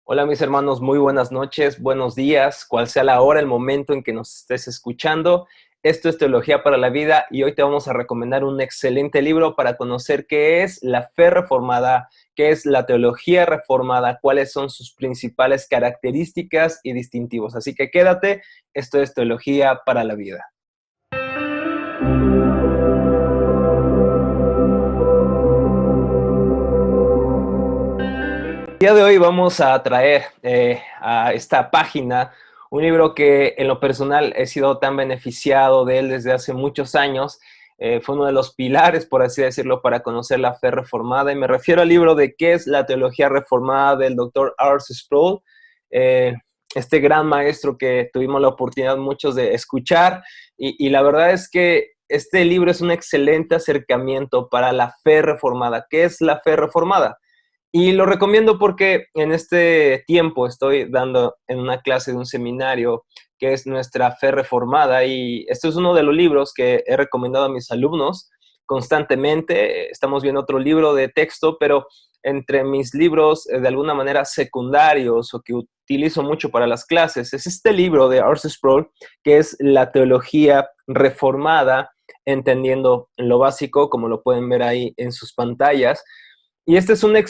Hola mis hermanos, muy buenas noches, buenos días, cual sea la hora, el momento en que nos estés escuchando. Esto es Teología para la Vida y hoy te vamos a recomendar un excelente libro para conocer qué es la fe reformada, qué es la teología reformada, cuáles son sus principales características y distintivos. Así que quédate, esto es Teología para la Vida. El día de hoy vamos a traer a esta página un libro que en lo personal he sido tan beneficiado de él desde hace muchos años. Fue uno de los pilares, por así decirlo, para conocer la fe reformada. Y me refiero al libro de ¿Qué es la teología reformada? Del Dr. R.C. Sproul, eh, este gran maestro que tuvimos la oportunidad muchos de escuchar. Y la verdad es que este libro es un excelente acercamiento para la fe reformada. ¿Qué es la fe reformada? Y lo recomiendo porque en este tiempo estoy dando en una clase de un seminario que es Nuestra Fe Reformada, y este es uno de los libros que he recomendado a mis alumnos constantemente. Estamos viendo otro libro de texto, pero entre mis libros de alguna manera secundarios o que utilizo mucho para las clases es este libro de R.C. Sproul, que es La Teología Reformada, entendiendo lo básico, como lo pueden ver ahí en sus pantallas. Y esta es una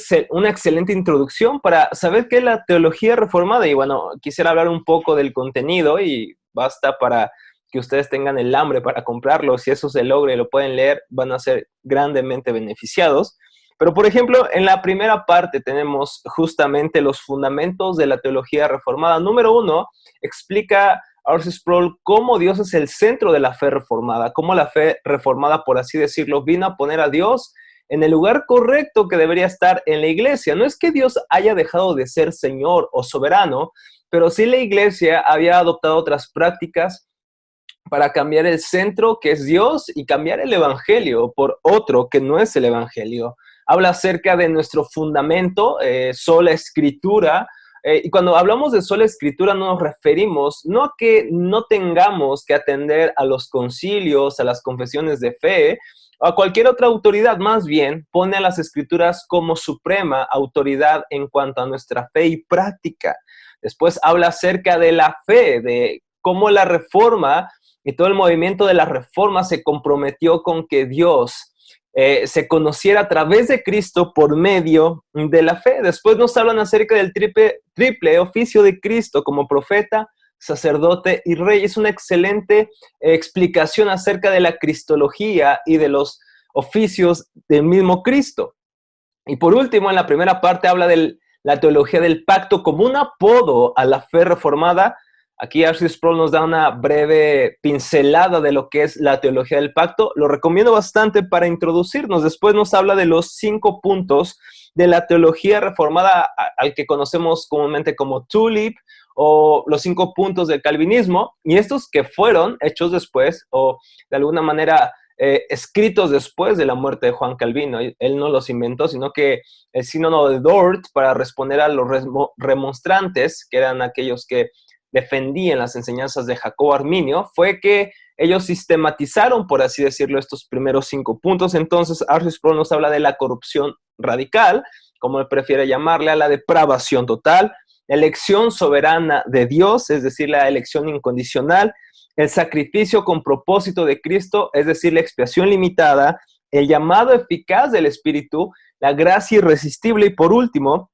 excelente introducción para saber qué es la teología reformada. Y bueno, quisiera hablar un poco del contenido y basta para que ustedes tengan el hambre para comprarlo. Si eso se logra y lo pueden leer, van a ser grandemente beneficiados. Pero, por ejemplo, en la primera parte tenemos justamente los fundamentos de la teología reformada. Número 1, explica R.C. Sproul cómo Dios es el centro de la fe reformada, cómo la fe reformada, por así decirlo, vino a poner a Dios en el lugar correcto que debería estar en la iglesia. No es que Dios haya dejado de ser Señor o soberano, pero sí la iglesia había adoptado otras prácticas para cambiar el centro, que es Dios, y cambiar el evangelio por otro que no es el evangelio. Habla acerca de nuestro fundamento, sola escritura. Y cuando hablamos de sola escritura no nos referimos no a que no tengamos que atender a los concilios, a las confesiones de fe, o a cualquier otra autoridad. Más bien pone a las escrituras como suprema autoridad en cuanto a nuestra fe y práctica. Después habla acerca de la fe, de cómo la reforma y todo el movimiento de la reforma se comprometió con que Dios se conociera a través de Cristo por medio de la fe. Después nos hablan acerca del triple oficio de Cristo como profeta, sacerdote y rey. Es una excelente explicación acerca de la cristología y de los oficios del mismo Cristo. Y por último, en la primera parte habla de la teología del pacto como un apodo a la fe reformada. Aquí R.C. Sproul nos da una breve pincelada de lo que es la teología del pacto. Lo recomiendo bastante para introducirnos. Después nos habla de los 5 puntos de la teología reformada, al que conocemos comúnmente como TULIP, o los 5 puntos del calvinismo, y estos que fueron hechos después, o de alguna manera escritos después de la muerte de Juan Calvino. Él no los inventó, sino que el sínodo de Dort, para responder a los remonstrantes, que eran aquellos que defendían las enseñanzas de Jacobo Arminio, fue que ellos sistematizaron, por así decirlo, estos primeros 5 puntos. Entonces, R.C. Sproul nos habla de la corrupción radical, como él prefiere llamarle, a la depravación total, elección soberana de Dios, es decir, la elección incondicional, el sacrificio con propósito de Cristo, es decir, la expiación limitada, el llamado eficaz del Espíritu, la gracia irresistible y, por último,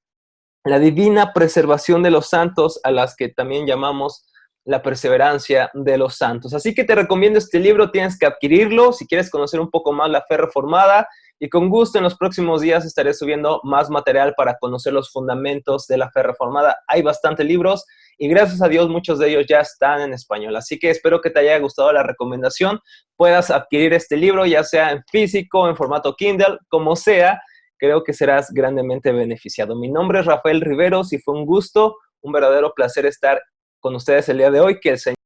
la divina preservación de los santos, a las que también llamamos la perseverancia de los santos. Así que te recomiendo este libro, tienes que adquirirlo si quieres conocer un poco más la fe reformada, y con gusto en los próximos días estaré subiendo más material para conocer los fundamentos de la fe reformada. Hay bastantes libros y gracias a Dios muchos de ellos ya están en español. Así que espero que te haya gustado la recomendación, puedas adquirir este libro, ya sea en físico, en formato Kindle, como sea. Creo que serás grandemente beneficiado. Mi nombre es Rafael Riveros y fue un gusto, un verdadero placer estar con ustedes el día de hoy. Que el Señor